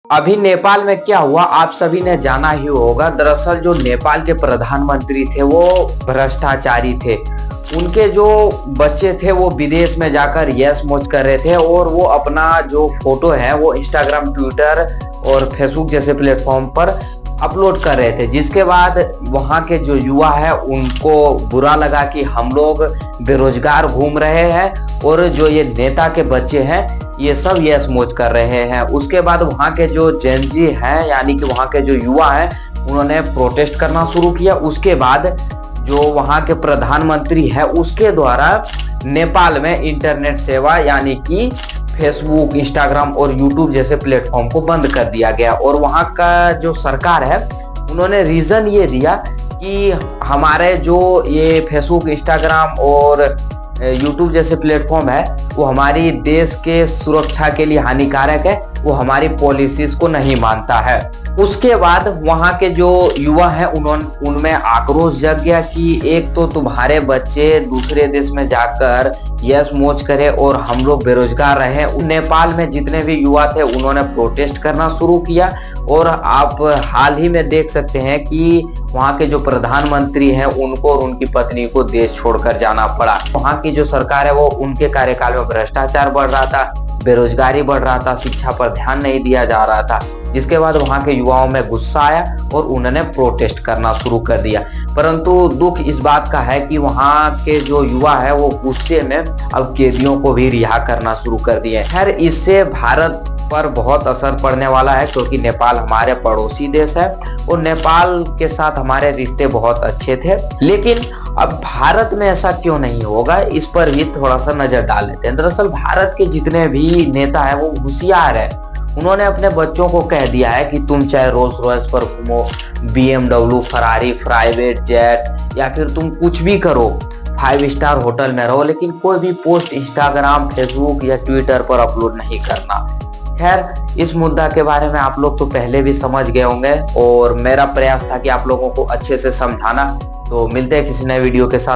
अभी नेपाल में क्या हुआ आप सभी ने जाना ही होगा। दरअसल जो नेपाल के प्रधानमंत्री थे वो भ्रष्टाचारी थे। उनके जो बच्चे थे वो विदेश में जाकर यश मौज कर रहे थे और वो अपना जो फोटो है वो इंस्टाग्राम, ट्विटर और फेसबुक जैसे प्लेटफॉर्म पर अपलोड कर रहे थे, जिसके बाद वहाँ के जो युवा है उनको बुरा लगा कि हम लोग बेरोजगार घूम रहे हैं और जो ये नेता के बच्चे हैं ये सब यश मौज कर रहे हैं। उसके बाद वहाँ के जो जेनजी हैं यानी कि वहाँ के जो युवा हैं उन्होंने प्रोटेस्ट करना शुरू किया। उसके बाद जो वहाँ के प्रधानमंत्री है उसके द्वारा नेपाल में इंटरनेट सेवा यानी कि फेसबुक, इंस्टाग्राम और यूट्यूब जैसे प्लेटफॉर्म को बंद कर दिया गया। और वहाँ का जो सरकार है उन्होंने रीजन ये दिया कि हमारे जो ये फेसबुक, इंस्टाग्राम और यूट्यूब जैसे प्लेटफॉर्म है वो हमारी देश के सुरक्षा के लिए हानिकारक है, वो हमारी पॉलिसीज को नहीं मानता है। उसके बाद वहाँ के जो युवा हैं उनमें आक्रोश जग गया कि एक तो तुम्हारे बच्चे दूसरे देश में जाकर यश मौज करे और हम लोग बेरोजगार रहे। नेपाल में जितने भी युवा थे उन्होंने प्रोटेस्ट करना शुरू किया और आप हाल ही में देख सकते हैं कि वहाँ के जो प्रधानमंत्री हैं उनको और उनकी पत्नी को देश छोड़कर जाना पड़ा। वहाँ की जो सरकार है वो उनके कार्यकाल में भ्रष्टाचार बढ़ रहा था, बेरोजगारी बढ़ रहा था, शिक्षा पर ध्यान नहीं दिया जा रहा था, जिसके बाद वहाँ के युवाओं में गुस्सा आया और उन्होंने प्रोटेस्ट करना शुरू कर दिया। परंतु दुख इस बात का है कि वहाँ के जो युवा है वो गुस्से में अब कैदियों को भी रिहा करना शुरू कर दिए। खैर इससे भारत पर बहुत असर पड़ने वाला है क्योंकि नेपाल हमारे पड़ोसी देश है और नेपाल के साथ हमारे रिश्ते बहुत अच्छे थे। लेकिन अब भारत में ऐसा क्यों नहीं होगा, इस पर भी थोड़ा सा नजर डाल लेते हैं। दरअसल भारत के जितने भी नेता है वो होशियार है। उन्होंने अपने बच्चों को कह दिया है कि तुम चाहे रोल्स रॉयस पर घूमो, BMW, फरारी, प्राइवेट जेट या फिर तुम कुछ भी करो, 5 स्टार होटल में रहो, लेकिन कोई भी पोस्ट इंस्टाग्राम, फेसबुक या ट्विटर पर अपलोड नहीं करना। खैर इस मुद्दा के बारे में आप लोग तो पहले भी समझ गए होंगे और मेरा प्रयास था कि आप लोगों को अच्छे से समझाना। तो मिलते हैं किसी नए वीडियो के साथ।